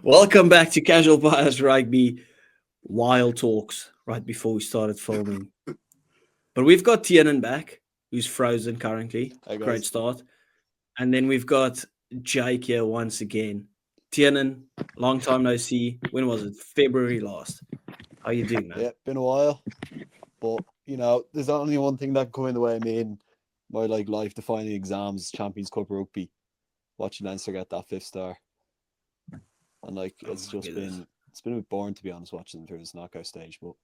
Welcome back to Casual Bias Rugby Wild Talks right before we started filming. But we've got Tiernan back, who's frozen currently. Great start. And then we've got Jake here once again. Tiernan, long time no see. When was it? February last. How you doing, man? Yeah, been a while. But, you know, there's only one thing that can come in the way of me in my life-defining exams, Champions Cup Rugby. Watching Leinster get that 5th star. And it's been a bit boring, to be honest, watching them through this knockout stage, but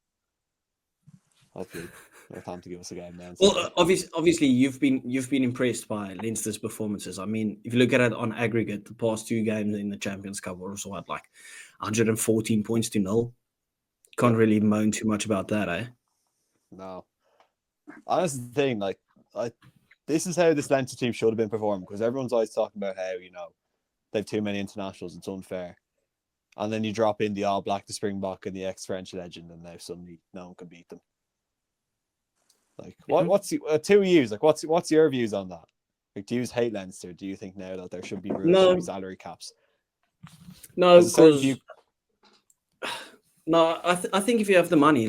hopefully they'll time to give us a game now. Well, obviously you've been impressed by Leinster's performances. I mean, if you look at it on aggregate, the past 2 games in the Champions Cup were also at 114 points to 0. Can't really moan too much about that, eh? No. That's the thing, this is how this Leinster team should have been performing, because everyone's always talking about how, they have too many internationals, it's unfair. And then you drop in the All Black, the Springbok, and the ex-French legend, and now suddenly no one can beat them. What's 2 years? What's your views on that? Do you hate Leinster? Do you think now that there should be rules, salary caps? No, because I think if you have the money,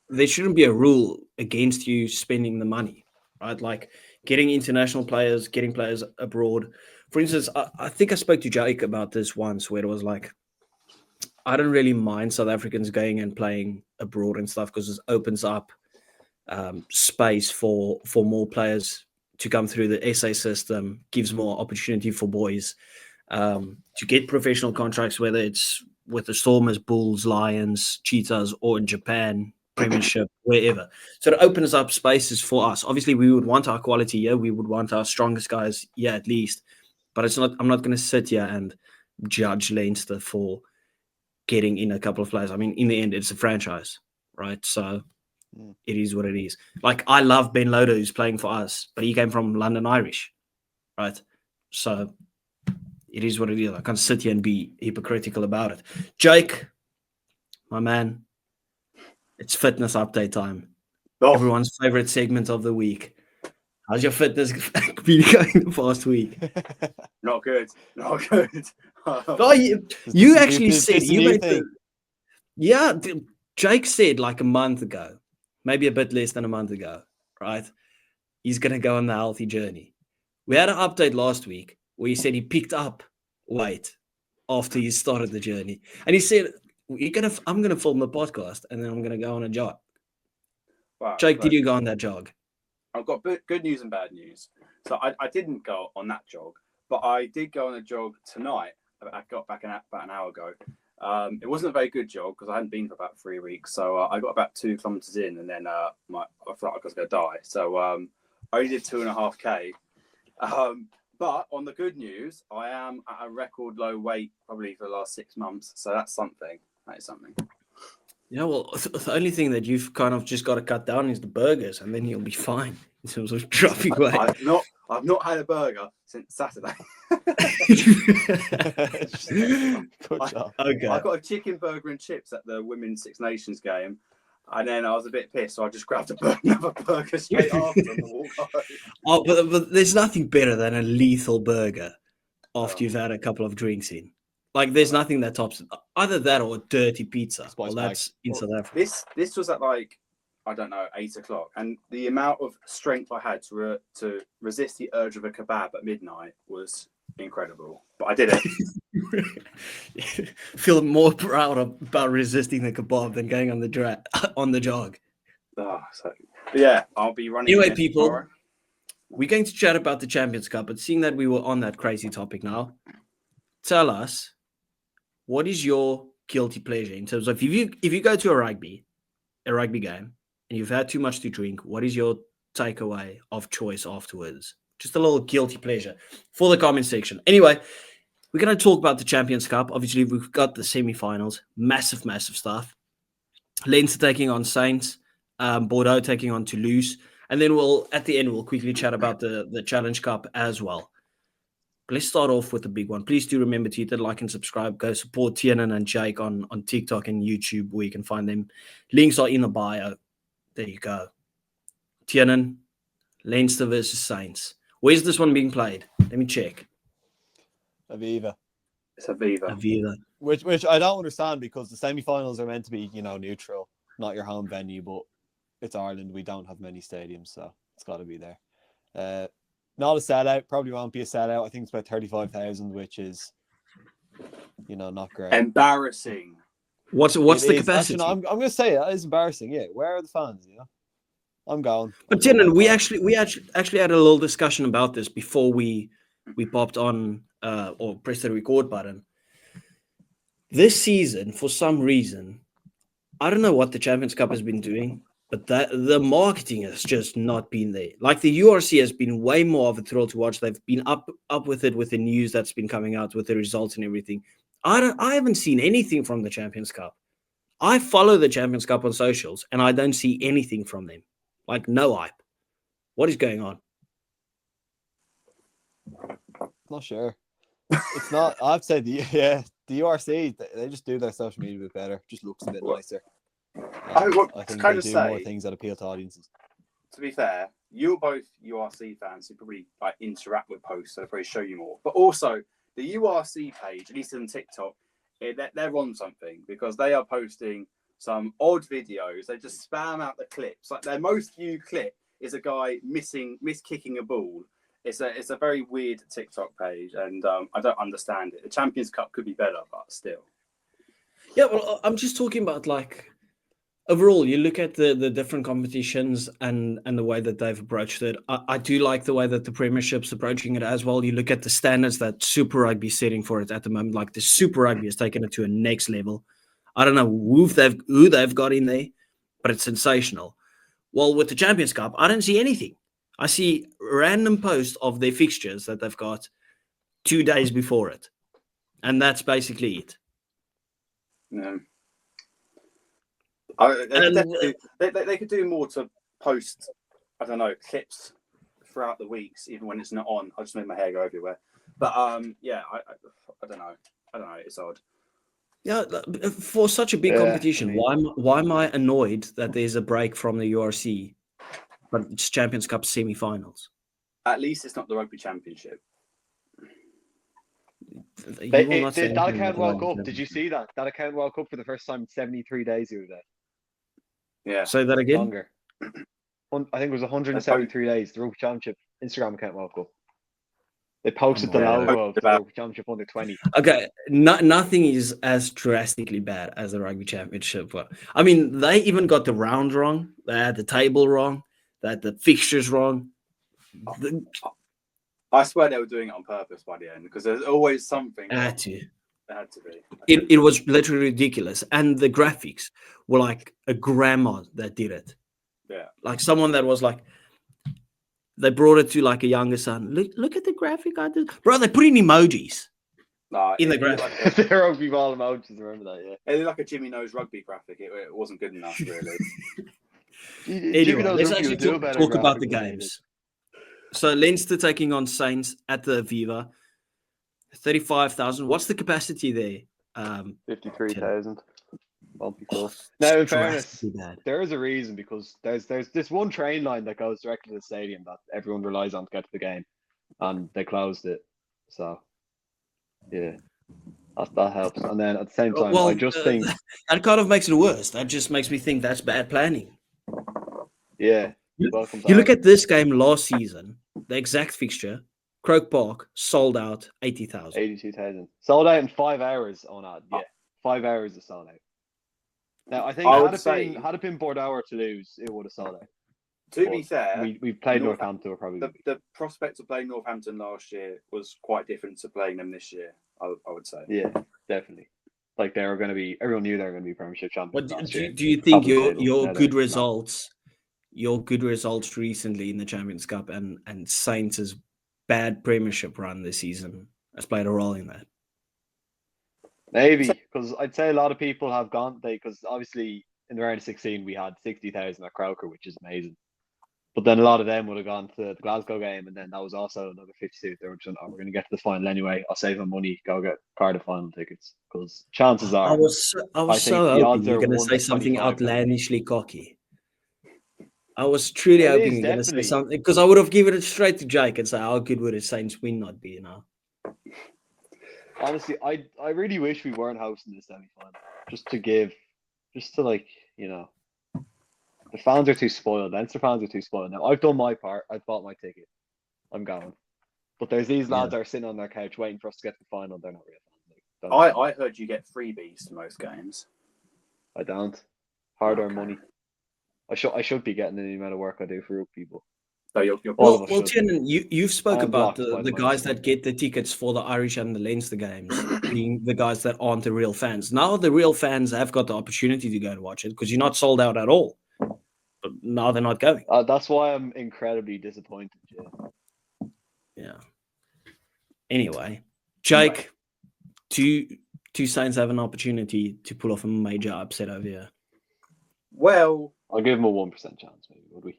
there shouldn't be a rule against you spending the money, right? Getting international players, getting players abroad. For instance, I think I spoke to Jake about this once, where it was I don't really mind South Africans going and playing abroad and stuff, because it opens up space for more players to come through the SA system, gives more opportunity for boys to get professional contracts, whether it's with the Stormers, Bulls, Lions, Cheetahs, or in Japan, Premiership, wherever. So it opens up spaces for us. Obviously, we would want our quality here. We would want our strongest guys here at least. But I'm not going to sit here and judge Leinster for getting in a couple of players. I mean, in the end, it's a franchise, right? So it is what it is. I love Ben Loader, who's playing for us, but he came from London Irish, right? So it is what it is. I can't sit here and be hypocritical about it. Jake, my man, it's fitness update time. Oh. Everyone's favorite segment of the week. How's your fitness been going the past week? Not good. Oh, you actually said you made Jake said a month ago, maybe a bit less than a month ago, right? He's going to go on the healthy journey. We had an update last week where he said he picked up weight after he started the journey. And he said, I'm going to film the podcast and then I'm going to go on a jog. Wow, Jake, did you go on that jog? I've got good news and bad news. So I didn't go on that jog, but I did go on a jog tonight. I got back about an hour ago. It wasn't a very good jog because I hadn't been for about 3 weeks. So I got about 2 kilometers in, and then I felt like I was going to die. So I only did 2.5K. But on the good news, I am at a record low weight probably for the last 6 months. So that's something. That is something. Yeah, well, the only thing that you've kind of just got to cut down is the burgers, and then you'll be fine in terms of dropping weight. I've not had a burger since Saturday. Okay. I got a chicken burger and chips at the Women's Six Nations game, and then I was a bit pissed, so I just grabbed another burger straight after and walked home. Oh, but there's nothing better than a lethal burger after you've had a couple of drinks in. There's nothing that tops it. Either that or a dirty pizza. Well, that's in South Africa. This was at 8 o'clock, and the amount of strength I had to resist the urge of a kebab at midnight was incredible. But I did it. Feel more proud about resisting the kebab than going on the jog. I'll be running. Anyway, people, tomorrow. We're going to chat about the Champions Cup, but seeing that we were on that crazy topic now, tell us, what is your guilty pleasure in terms of if you go to a rugby game and you've had too much to drink, what is your takeaway of choice afterwards? Just a little guilty pleasure for the comment section. Anyway, we're going to talk about the Champions Cup. Obviously, we've got the semi-finals. Massive stuff. Leinster taking on Saints. Bordeaux taking on Toulouse. And then at the end, we'll quickly chat about the Challenge Cup as well. But let's start off with the big one. Please do remember to hit the like and subscribe. Go support Tiernan and Jake on TikTok and YouTube, where you can find them. Links are in the bio. There you go. Tiernan, Leinster versus Saints. Where's this one being played? Let me check. Aviva. It's Aviva. Aviva. Which I don't understand because the semi-finals are meant to be, neutral, not your home venue, but it's Ireland. We don't have many stadiums, so it's got to be there. Not a sellout. Probably won't be a sellout. I think it's about 35,000, which is, not great. Embarrassing. What's the capacity? Actually, no, I'm going to say it is embarrassing. Yeah, where are the fans? I'm going. But Tiernan, we actually had a little discussion about this before we popped on or pressed the record button. This season, for some reason, I don't know what the Champions Cup has been doing, but the marketing has just not been there. Like the URC has been way more of a thrill to watch. They've been up with it with the news that's been coming out with the results and everything. I haven't seen anything from the Champions Cup. I follow the Champions Cup on socials, and I don't see anything from them. Like no hype. What is going on? Not sure. It's not. I've said the URC. They just do their social media a bit better. Just looks a bit nicer. I think they do more things that appeal to audiences. To be fair, you're both URC fans who probably interact with posts, so they probably show you more. But also, the URC page, at least on TikTok, they're on something because they are posting some odd videos. They just spam out the clips. Like their most viewed clip is a guy miss-kicking a ball. It's a very weird TikTok page, and I don't understand it. The Champions Cup could be better, but still. Yeah, well, I'm just talking about like overall. You look at the different competitions and the way that they've approached it. I do like the way that the Premiership's approaching it as well. You look at the standards that Super Rugby is setting for it at the moment. Like the Super Rugby has taken it to a next level. I don't know who they've got in there, but it's sensational. Well, with the Champions Cup, I don't see anything. I see random posts of their fixtures that they've got 2 days before it. And that's basically it. No. They could do more to post, I don't know, clips throughout the weeks, even when it's not on. I'll just make my hair go everywhere. But yeah, I don't know. It's odd. Yeah, for such a big competition, why am I annoyed that there's a break from the URC, but it's Champions Cup semi-finals? At least it's not the Rugby Championship. That account World Cup. Did you see that? That account World Cup for the first time in 73 days the other day. Yeah. Say that again? Longer. I think it was 173 days. The Rugby Championship Instagram account World Cup. They posted the logo of the Rugby Championship under 20. Okay, nothing is as drastically bad as the Rugby Championship. But I mean, they even got the round wrong. They had the table wrong. They had the fixtures wrong. I swear they were doing it on purpose by the end because there's always something. It had to. It had to be. It was literally ridiculous. And the graphics were like a grandma that did it. Yeah. Like someone that was like, they brought it to like a younger son. Look at the graphic I did. Bro, they put in emojis in the graphic. The rugby ball emojis, remember that, yeah. It looked like a Jimmy Knows Rugby graphic. It wasn't good enough, really. Anyway, let's actually talk about the games. So Leinster taking on Saints at the Aviva. 35,000. What's the capacity there? 53,000. Won't be cool. Now, in fairness, there is a reason because there's this one train line that goes directly to the stadium that everyone relies on to get to the game, and they closed it. So, yeah, that helps. And then at the same time, I just think that kind of makes it worse. That just makes me think that's bad planning. Yeah. You look at this game last season, the exact fixture, Croke Park sold out 80,000. 82,000. Sold out in 5 hours on ad. Yeah, 5 hours is sold out. Now, I think had it been Bordeaux or Toulouse, it would have sold out. To be fair, we played Northampton probably. The prospect of playing Northampton last year was quite different to playing them this year, I would say. Yeah, definitely. Like they were going to be, everyone knew they were going to be Premiership champions. But do you think your good results recently in the Champions Cup and Saints' bad Premiership run this season has played a role in that? Maybe, because I'd say a lot of people have gone, because obviously in the round of 16 we had 60,000 at Croker, which is amazing. But then a lot of them would have gone to the Glasgow game, and then that was also another 52. They were just, we're going to get to the final anyway. I'll save my money, go get Cardiff final tickets, because chances are. I was so hoping you're going to say something outlandishly cocky. I was truly It hoping is, you're going to say definitely. something because I would have given it straight to Jake and say, how good would a Saints win not be now? Honestly, I really wish we weren't hosting this semi-final. Just to like, you know, the fans are too spoiled. Leinster fans are too spoiled. Now, I've done my part. I've bought my ticket. I'm going. But there's these lads that are sitting on their couch waiting for us to get to the final. They're not real fans. Like, I heard you get freebies to most games. I don't. Hard-earned Okay. money. I should be getting the amount of work I do for Rugby, but So you're all of us Well, should. Tiernan, you've spoke I am about blocked by the the guys mic. that get the tickets for the Irish and the Leinster games being the guys that aren't the real fans. Now the real fans have got the opportunity to go and watch it because you're not sold out at all. But now they're not going. That's why I'm incredibly disappointed. Yeah. Anyway, Jake, two Saints have an opportunity to pull off a major upset over here. Well, I'll give them a 1% chance, maybe, would we?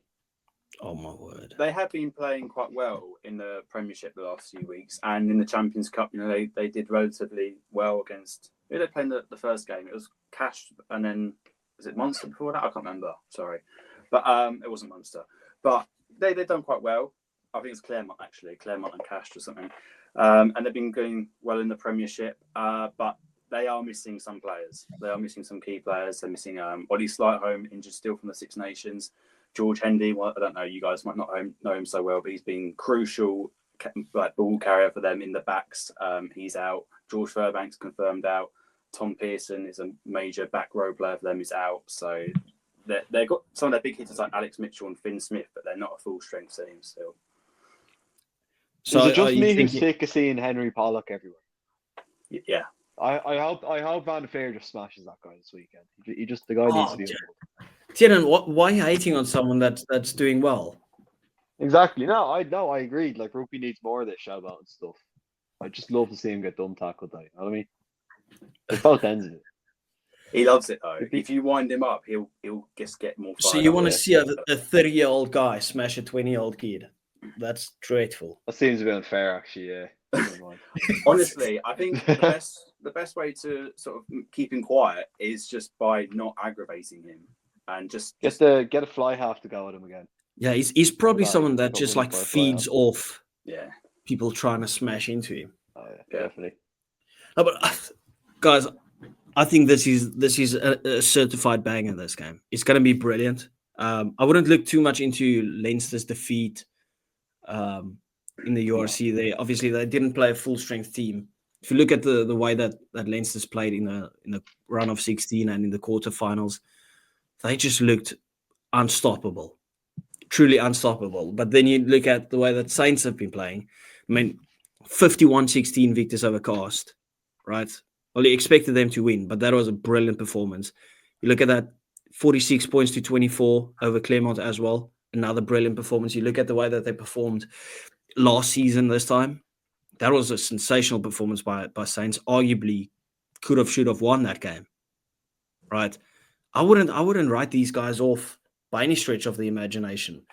Oh my word! they have been playing quite well in the Premiership the last few weeks, and in the Champions Cup, you know, they did relatively well against. Who did they play in the first game? It was Cash, and then was it Munster before that? I can't remember. Sorry, but it wasn't Munster. But they've done quite well. I think it's Claremont actually, Claremont and Cash or something, and they've been going well in the Premiership. But they are missing some players. They are missing some key players. They're missing Ollie Slightholme, injured still from the Six Nations. George Hendy, well, I don't know, you guys might not know him so well, but he's been crucial, like ball carrier for them in the backs. He's out. George Fairbanks confirmed out. Tom Pearson is a major back row player for them. Is out. So they've got some of their big hitters like Alex Mitchell and Finn Smith, but they're not a full strength team still. So is it just me who's sick of seeing Henry Pollock everywhere? Yeah. I hope Van der Veer just smashes that guy this weekend. The guy needs to be. Tiernan, why are you hating on someone that's doing well? Exactly. No, I agreed. Like Rugby needs more of this shout out and stuff. I just love to see him get dumb tackled. You know what I mean? It's both ends of it. He loves it though. If you wind him up, he'll just get more. So you want to see a 30-year-old guy smash a 20-year-old kid? That's dreadful. That seems a bit unfair, actually. Yeah. Honestly, I think the best way to sort of keep him quiet is just by not aggravating him and just get a fly half to go at him again. Yeah, he's probably someone that just like feeds off people trying to smash into him. Oh, yeah, definitely. No, but guys, I think this is a certified banger. This game, it's going to be brilliant. I wouldn't look too much into Leinster's defeat in the URC. They didn't play a full strength team. If you look at the way that Leinster's played in the run of 16 and in the quarterfinals, they just looked unstoppable, truly unstoppable. But then you look at the way that Saints have been playing. I mean, 51-16 victors over Cast, right? Well, you expected them to win, but that was a brilliant performance. You look at that 46 points to 24 over Claremont as well. Another brilliant performance. You look at the way that they performed last season this time. That was a sensational performance by Saints. Arguably should have won that game. Right? I wouldn't write these guys off by any stretch of the imagination.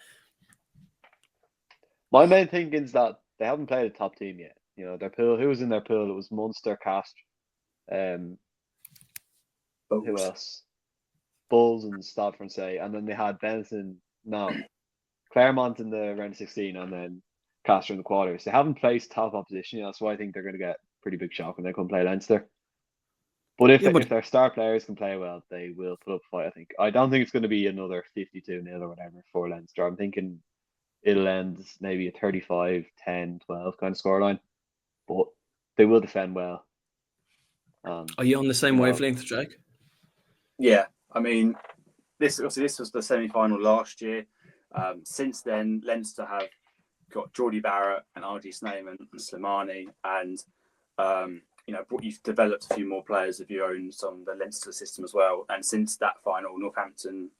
My main thing is that they haven't played a top team yet. You know, their pool. Who was in their pool? It was Munster, Cast, who else? Bulls and Stade Francais, and then they had Benson. No, Claremont in the round of 16, and then Castor in the quarters. They haven't placed top opposition yet. That's why I think they're going to get a pretty big shock when they come play Leinster. But if their star players can play well, they will put up a fight, I think. I don't think it's going to be another 52-0 or whatever for Leinster. I'm thinking it'll end maybe a 35-10-12 kind of scoreline. But they will defend well. Are you on the same wavelength, Jake? Yeah. I mean, this was the semi-final last year. Since then, Leinster have got Geordie Barrett and RG Snyman and Slimani, and you've developed a few more players of your own on the Leinster system as well. And since that semi-final, Northampton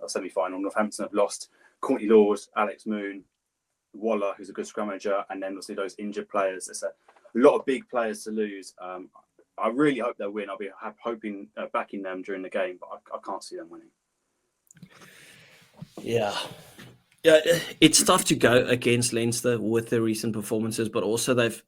have lost Courtney Laws, Alex Moon, Waller, who's a good scrummager, and then obviously those injured players. It's a lot of big players to lose. I really hope they'll win. I'll be hoping backing them during the game, but I can't see them winning. Yeah, it's tough to go against Leinster with their recent performances, but also the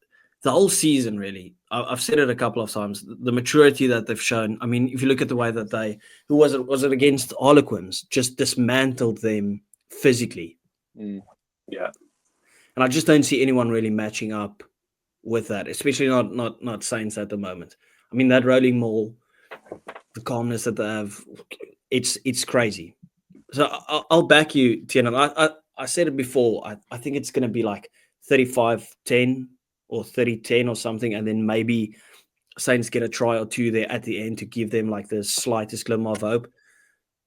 whole season really. I've said it a couple of times. The maturity that they've shown. I mean, if you look at the way that was it against Harlequins, just dismantled them physically. Yeah. And I just don't see anyone really matching up with that, especially not Saints at the moment. I mean, that rolling maul, the calmness that they have, it's crazy. So I'll back you, Tien. I said it before. I think it's going to be like 35-10 or 30-10 or something, and then maybe Saints get a try or two there at the end to give them like the slightest glimmer of hope,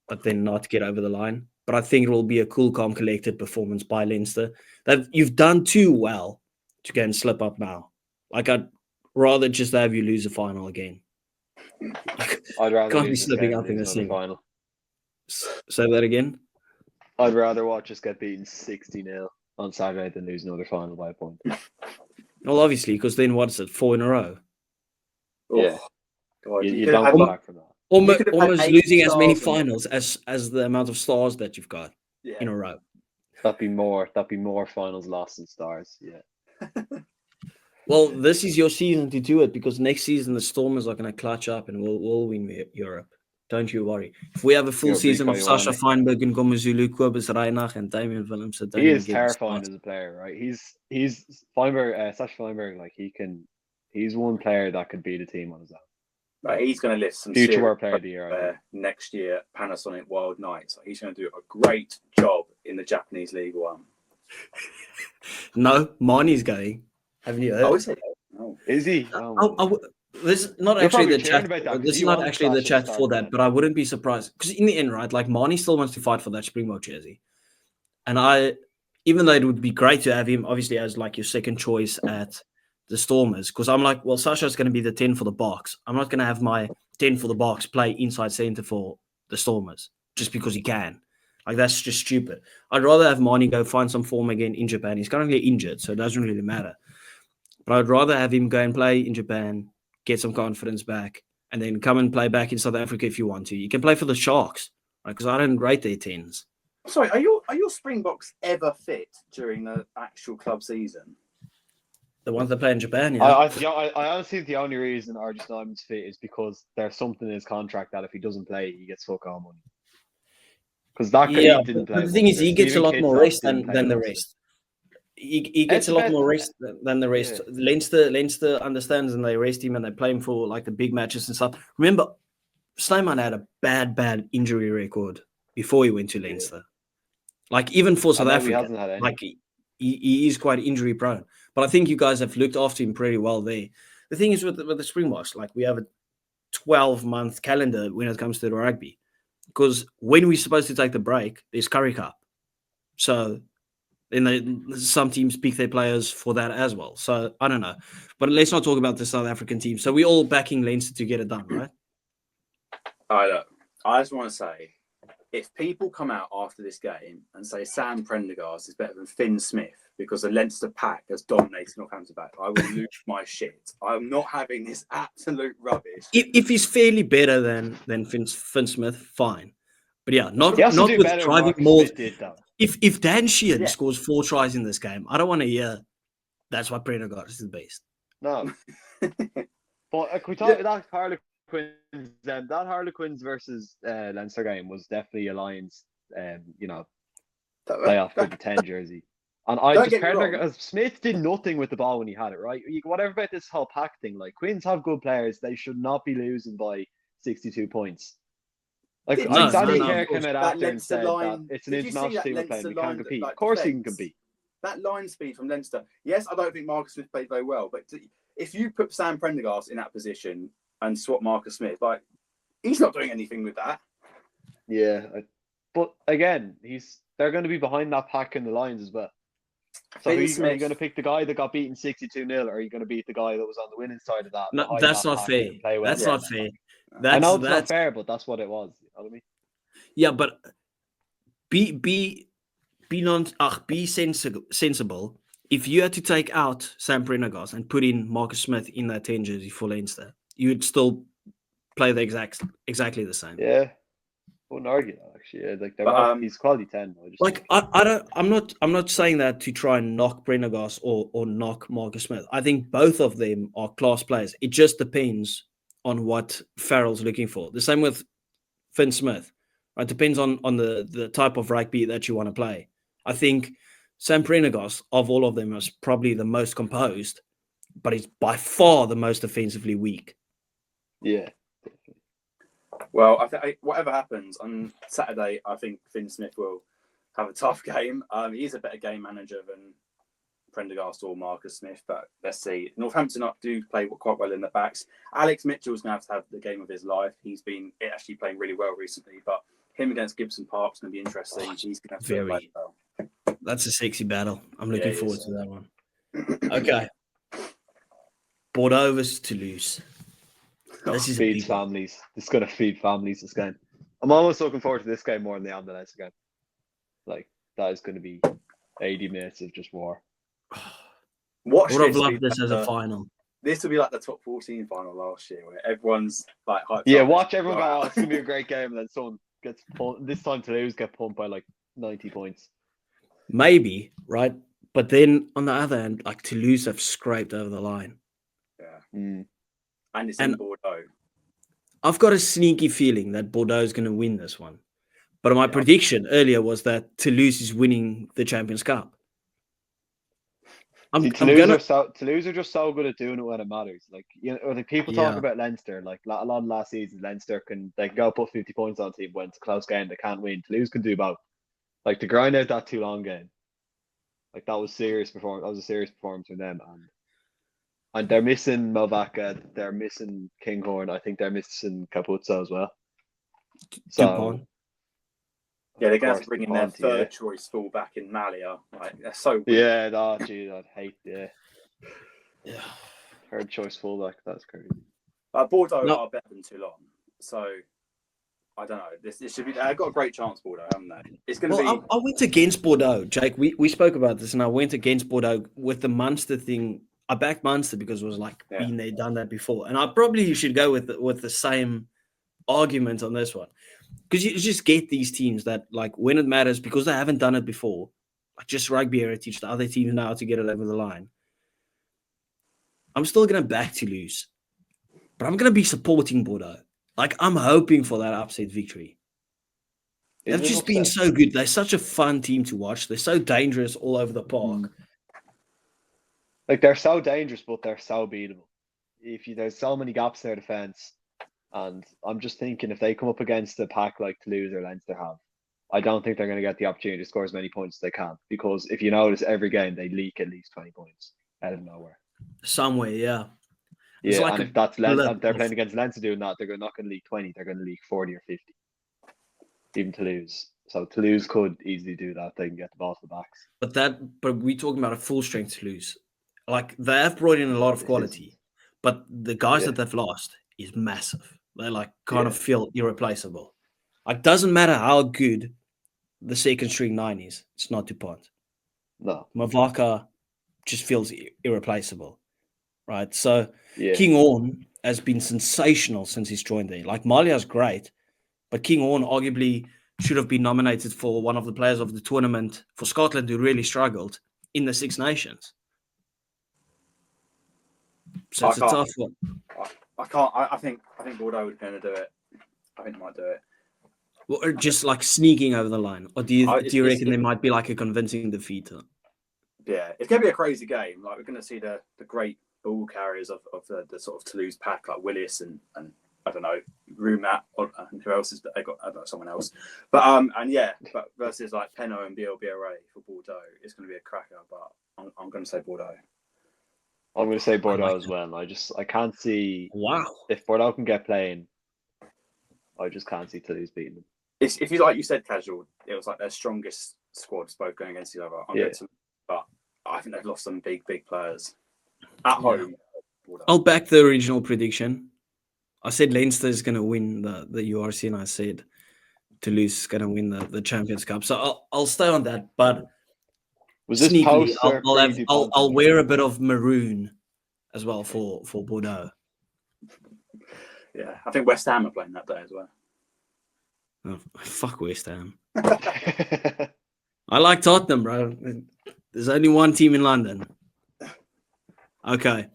but then not get over the line. But I think it will be a cool, calm, collected performance by Leinster. That you've done too well to go and slip up now. Like, I'd rather just have you lose a final again. I'd rather Can't be lose this slipping game up and in lose this another thing. final. Say that again. I'd rather watch us get beaten 60-0 on Saturday than lose another final by a point. Well, obviously, because then what's it? 4 in a row. Yeah. God, You could don't have come had, back from that. You could have had Almost 8 losing as many stars on finals as the amount of stars that you've got in a row. That'd be more finals lost than stars. Yeah. Well, this is your season to do it, because next season the Stormers are going to clutch up and we'll win Europe. Don't you worry. If we have a full You're a big season of guy, Sasha Ioane. Feinberg and Gomezulu, Kobus Reinach and Damien Willemse, don't He even is get me terrifying started. as a player, right? He's Feinberg, Sasha Feinberg. Like he's one player that could beat a team on his own. But he's going to lift some Future serious World Player of the Year, I think. next year at Panasonic Wild Knights. So he's going to do a great job in the Japanese League One. No, Marnie's going. Haven't you heard? Oh, is he? Oh. Is he? This is not You're actually probably the cheering chat. about that 'cause This is he not wants actually the Sasha to chat start for that, again. but I wouldn't be surprised, because in the end, right, like Marnie still wants to fight for that Springbok jersey, and even though it would be great to have him, obviously, as like your second choice at the Stormers, because I'm like, well, Sasha's going to be the 10 for the box. I'm not going to have my 10 for the box play inside center for the Stormers just because he can. Like, that's just stupid. I'd rather have Marnie go find some form again in Japan. He's currently injured, so it doesn't really matter. But I'd rather have him go and play in Japan, get some confidence back, and then come and play back in South Africa if you want to. You can play for the Sharks, right? Because I don't rate their 10s. Sorry, are your Springboks ever fit during the actual club season? The ones that play in Japan, yeah. I honestly think the only reason Archie Snyman's fit is because there's something in his contract that if he doesn't play, he gets fuck all money. Because that guy didn't play. But the thing is, he gets a lot more rest than the Leinster. rest. He gets a lot more rest than the rest. Yeah. Leinster understands, and they rest him and they play him for like the big matches and stuff. Remember, Snyman had a bad injury record before he went to Leinster. Yeah. Like, even for South Africa, he hasn't had any. like he is quite injury prone. But I think you guys have looked after him pretty well there. The thing is with the Springboks, like, we have a 12-month calendar when it comes to the rugby, because when we're supposed to take the break, there's Currie Cup. So then some teams pick their players for that as well. So I don't know. But let's not talk about the South African team. So we're all backing Leinster to get it done, right? I just want to say, if people come out after this game and say Sam Prendergast is better than Finn Smith because the Leinster pack has dominated Northampton back, I will lose my shit. I'm not having this absolute rubbish. If he's fairly better than Finn Smith, fine. But yeah, not with driving more. If Dan Sheehan scores 4 tries in this game, I don't want to hear that's why Prendergast is the best. No. But can we talk about Harlequins? That Harlequins versus Leinster game was definitely a Lions, playoff for the 10 jersey. And Smith did nothing with the ball when he had it, right? Whatever about this whole pack thing, like, Quins have good players, they should not be losing by 62 points. Like, Danny Kerr came out after and said that it's an international team we're playing, we can't compete. Of course he can compete. That line speed from Leinster, yes, I don't think Marcus Smith played very well, but if you put Sam Prendergast in that position and swap Marcus Smith, like, he's not doing anything with that. Yeah, but again, they're going to be behind that pack in the Lions as well. So are you going to pick the guy that got beaten 62-0, or are you going to beat the guy that was on the winning side of that? No, that's not fair. That's not fair. I know it's not fair, but that's what it was. You know what I mean? Yeah, but be sensible. If you had to take out Sam Prendergast and put in Marcus Smith in that 10 jersey for Leinster, you would still play the exactly the same. Yeah, wouldn't argue that, actually. Yeah, like, he's quality 10. I'm not saying that to try and knock Prendergast or knock Marcus Smith. I think both of them are class players. It just depends on what Farrell's looking for. The same with Finn Smith. It depends on the type of rugby that you want to play. I think Sam Prendergast, of all of them, is probably the most composed, but he's by far the most offensively weak. Yeah. Well, I think whatever happens on Saturday, I think Finn Smith will have a tough game. He's a better game manager than Prendergast or Marcus Smith, but let's see. Northampton do play quite well in the backs. Alex Mitchell's going to have the game of his life. He's been actually playing really well recently, but him against Gibson Park's going to be interesting. He's going to have to play well. That's a sexy battle. I'm looking forward to that one. Okay. Bordeaux versus Toulouse. This is feeds families. This is going to feed families, this game. I'm almost looking forward to this game more than the Leinster game. Like, that is going to be 80 minutes of just war. Would have loved this as a final. This will be like the top 14 final last year, where everyone's like hyped. Yeah, watch everyone go, it's going to be a great game, and then someone gets pumped. This time Toulouse get pumped by like 90 points. Maybe, right? But then on the other hand, like Toulouse have scraped over the line. Yeah. Mm. And it's in Bordeaux. I've got a sneaky feeling that Bordeaux is going to win this one. But my prediction earlier was that Toulouse is winning the Champions Cup. Toulouse are just so good at doing it when it matters. Like, you know, like people talk about Leinster. Like a lot of last season, Leinster can go put 50 points on a team when it's a close game. They can't win. Toulouse can do both. Like to grind out that Toulon game. Like that was serious performance. That was a serious performance from them. And they're missing Malvaca. They're missing Kinghorn. I think they're missing Capuzzo as well. So. Yeah, they're going to have to bring in their third choice fullback in Malia. Like, they're so weak. Yeah, I'd hate, yeah. Third choice fullback, that's crazy. Bordeaux are better than Toulon. So, I don't know. This should be. They've got a great chance, Bordeaux, haven't they? It's going to be. I went against Bordeaux, Jake. We spoke about this, and I went against Bordeaux with the Munster thing. I backed Munster because it was like, been there, done that before. And I probably should go with the same argument on this one. Because you just get these teams that, like, when it matters, because they haven't done it before, like just Rugby Heritage, the other teams now to get it over the line. I'm still going to back Toulouse, but I'm going to be supporting Bordeaux. Like, I'm hoping for that upset victory. They've just been so good. They're such a fun team to watch. They're so dangerous all over the park. Like, they're so dangerous, but they're so beatable. There's so many gaps in their defense. And I'm just thinking if they come up against a pack like Toulouse or Leinster have, I don't think they're going to get the opportunity to score as many points as they can. Because if you notice, every game they leak at least 20 points out of nowhere. Somewhere, yeah. Yeah, like, and if that's Leinster, they're playing against Leinster doing that, they're not going to leak 20, they're going to leak 40 or 50. Even Toulouse. So Toulouse could easily do that. They can get the ball to the backs. But we're talking about a full strength Toulouse. Like, they have brought in a lot of quality, but the guys that they've lost is massive. They like kind of feel irreplaceable. Like, doesn't matter how good the second string 9 is, it's not DuPont. No. Mavaka just feels irreplaceable, right? So King Orn has been sensational since he's joined there. Like, Malia's great, but King Orn arguably should have been nominated for one of the players of the tournament for Scotland who really struggled in the Six Nations. So it's a tough one. I can't. I think Bordeaux is going to do it. I think they might do it. Well, just like sneaking over the line, or do you reckon there might be like a convincing defeat? Yeah, it's going to be a crazy game. Like, we're going to see the great ball carriers of the sort of Toulouse pack, like Willis and I don't know, Rumat, and who else is they got? I don't know, someone else. But but versus like Penno and BLBRA for Bordeaux, it's going to be a cracker. But I'm going to say Bordeaux. I'm going to say Bordeaux as well. I can't see. Wow. If Bordeaux can get playing, I just can't see Toulouse beating them. If you like you said, casual, it was like their strongest squads both going against each other. But I think they've lost some big players at home. I'll back the original prediction. I said Leinster is going to win the URC, and I said Toulouse is going to win the Champions Cup. So I'll stay on that. But was this sneakily, I'll wear a bit of maroon as well for Bordeaux. Yeah, I think West Ham are playing that day as well. Oh, fuck West Ham. I like Tottenham, bro. There's only one team in London. Okay.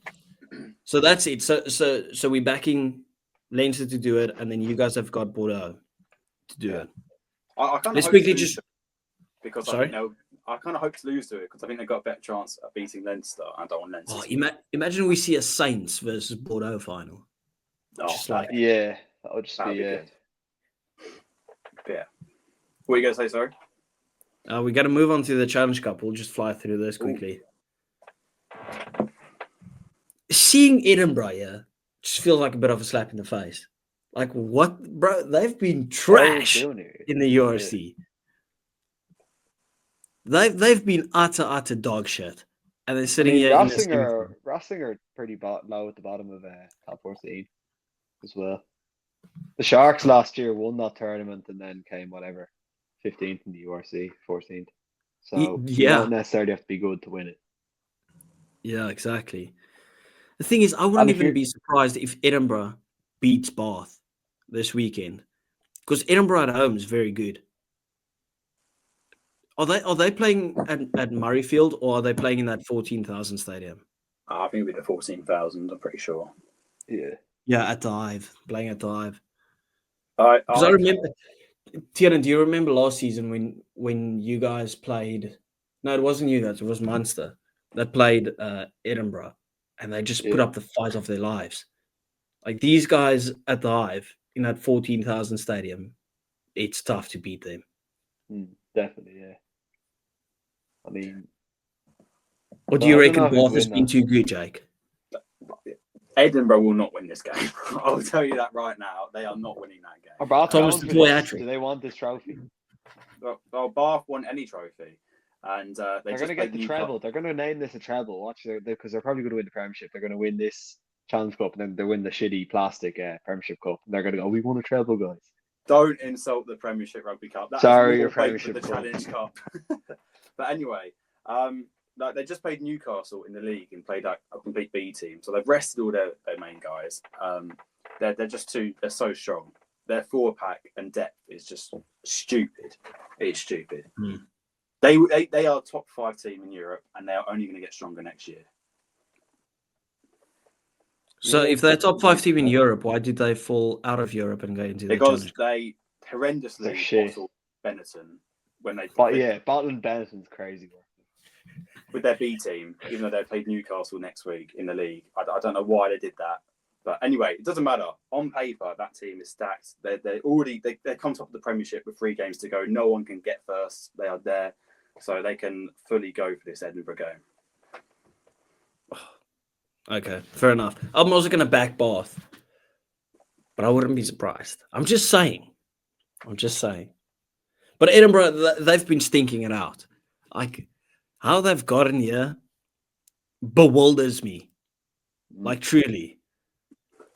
So that's it. So we're backing Leinster to do it, and then you guys have got Bordeaux to do it. I kind of Let's hope quickly to lose just. to it because Sorry? I kind of hope to lose to it because I think they've got a better chance at beating Leinster. I don't want Leinster. Oh, to imagine we see a Saints versus Bordeaux final. Just like Yeah, that would just that'd be be good. Yeah. What are you gonna say? Sorry. we got to move on to the Challenge Cup. We'll just fly through this quickly. Seeing Edinburgh, yeah, just feels like a bit of a slap in the face. Like what, bro? They've been trash in the URC. They've been utter dog shit, and they're sitting here in the Racing are pretty low at the bottom of top 14 as well. The Sharks last year won that tournament and then came 15th in the URC, 14th. So you don't necessarily have to be good to win it. Yeah, exactly. The thing is, I wouldn't even be surprised if Edinburgh beats Bath this weekend, because Edinburgh at home is very good. Are they playing at Murrayfield, or are they playing in that 14,000 stadium? I think it'll be the 14,000. I'm pretty sure. Yeah, at the Hive, playing at the Hive. Because I remember, Tiernan, do you remember last season when you guys played? No, it wasn't you guys. It was Munster that played Edinburgh, and they just put up the fight of their lives. Like these guys at the Hive in that 14,000 stadium, it's tough to beat them. Definitely, yeah. I mean, or do you reckon Bath has been too good, Jake? Edinburgh will not win this game. I'll tell you that right now. They are not winning that game. Thomas do they want this trophy? Well, Bath won any trophy. And they're going to get the treble. They're going to name this a treble. Watch, because they're probably going to win the Premiership. They're going to win this Challenge Cup, and then they win the shitty plastic Premiership Cup. And they're going to go, we won a treble, guys. Don't insult the Premiership Rugby Cup. Sorry, your Premiership the Challenge Cup. But anyway, they just played Newcastle in the league and played a complete B team. So they've rested all their main guys. They're just they're so strong. Their forward pack and depth is just stupid. It's stupid. They are a top 5 team in Europe, and they are only going to get stronger next year. So if they're top 5 team in Europe, why did they fall out of Europe and go into the Challenge? Because they horrendously bottled Benetton when they. Bottling Benetton's crazy work. With their B team, even though they played Newcastle next week in the league, I don't know why they did that. But anyway, it doesn't matter. On paper, that team is stacked. They're come top of the Premiership with 3 games to go. No one can get first. They are there. So they can fully go for this Edinburgh game. Okay, fair enough. I'm also going to back Bath, but I wouldn't be surprised. I'm just saying. But Edinburgh, they've been stinking it out. Like, how they've gotten here bewilders me. Like, truly.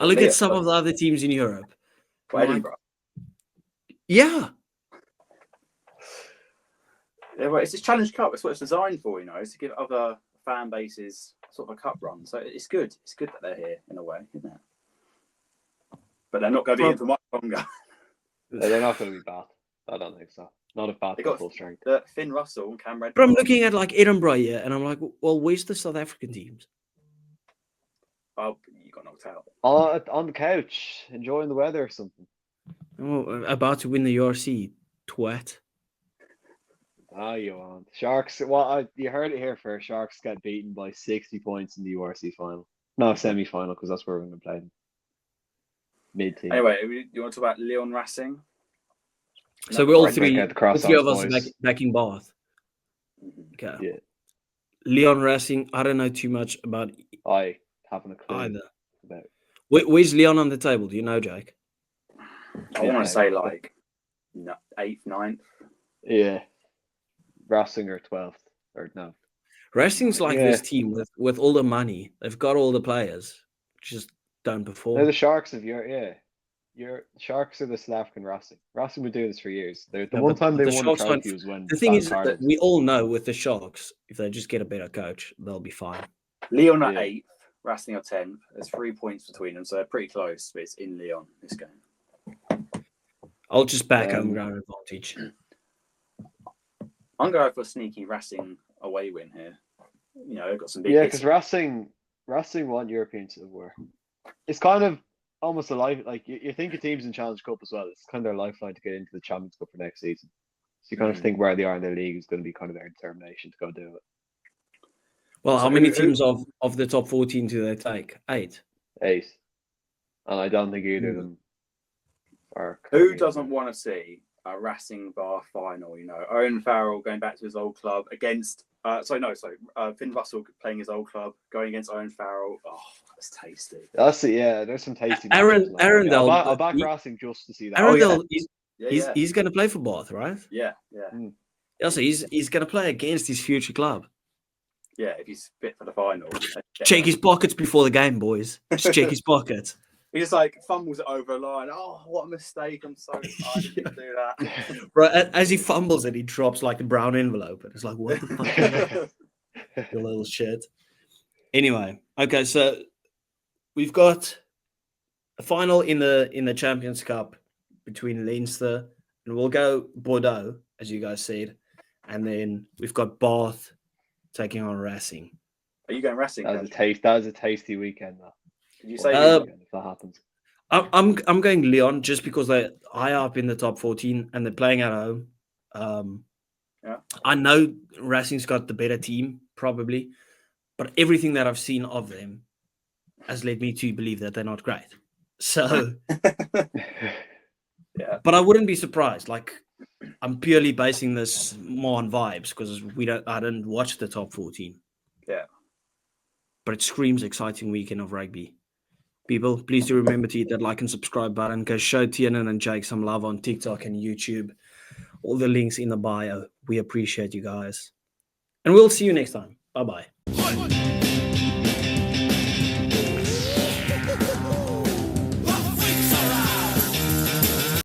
I look at some of the other teams in Europe. Edinburgh. Yeah. Yeah, well, it's a Challenge Cup. It's what it's designed for, is to give other fan bases sort of a cup run. So it's good. It's good that they're here in a way, isn't it? But they're not going to be here for much longer. They're not going to be bad. I don't think so. Not if Bath got full strength. Finn Russell and Cam Redford. But I'm looking at like Edinburgh here, and I'm like, well, where's the South African teams? Oh, you got knocked out. On the couch, enjoying the weather or something. Oh, about to win the URC, twat. You want Sharks? Well, you heard it here first. Sharks got beaten by 60 points in the URC final. No, semi-final, because that's where we're going to play them. Mid-team. Anyway, you want to talk about Lyon Racing? So we're all three of us backing Bath. Okay. Yeah. Lyon Racing, I don't know too much about. I haven't a clue either. Where's Lyon on the table? Do you know, Jake? I want to say like 8th, 9th. Yeah. Racing or 12th or no. Racing's like this team with all the money. They've got all the players, just don't perform. They're the Sharks of your Sharks are the South African Racing. Racing would do this for years. The one time they won a trophy was when the thing is that we all know with the Sharks, if they just get a better coach, they'll be fine. Lyon are 8th, Racing are 10th. There's 3 points between them, so they're pretty close. But it's in Lyon this game. I'll just back home ground advantage. I'm going for a sneaky Racing away win here. They've got some big. Yeah, because Racing want European silverware. It's kind of almost a life. Like you think of teams in Challenge Cup as well. It's kind of their lifeline to get into the Champions Cup for next season. So you kind of think where they are in their league is going to be kind of their determination to go do it. Well, So how many teams of the top 14 do they take? 8. 8. And I don't think either of them are. Who doesn't want to see a Racing Bar final? You know, Owen Farrell going back to his old club against. Finn Russell playing his old club, going against Owen Farrell. Oh, that's tasty. That's it. Yeah, there's some tasty. Arundel. I'll back Racing just to see that. Arundel, Yeah. he's going to play for Bath, right? Yeah. Also, he's going to play against his future club. Yeah, if he's fit for the final. Check his pockets before the game, boys. Just check his pockets. He just like fumbles it over a line. Oh, what a mistake! I'm so sorry, I didn't do that. Right, as he fumbles it, he drops like a brown envelope, and it's like, what the fuck? You little shit. Anyway, okay, so we've got a final in the Champions Cup between Leinster and we'll go Bordeaux, as you guys said, and then we've got Bath taking on Racing. Are you going Racing? That was a tasty weekend, though. Did you say if that happens? I'm going Lyon just because they're high up in the top 14 and they're playing at home. I know Racing's got the better team, probably, but everything that I've seen of them has led me to believe that they're not great. So, yeah. But I wouldn't be surprised. Like, I'm purely basing this more on vibes because I didn't watch the top 14. Yeah. But it screams exciting weekend of rugby. People, please do remember to hit that like and subscribe button. Go show Tiernan and Jake some love on TikTok and YouTube. All the links in the bio. We appreciate you guys. And we'll see you next time. Bye-bye.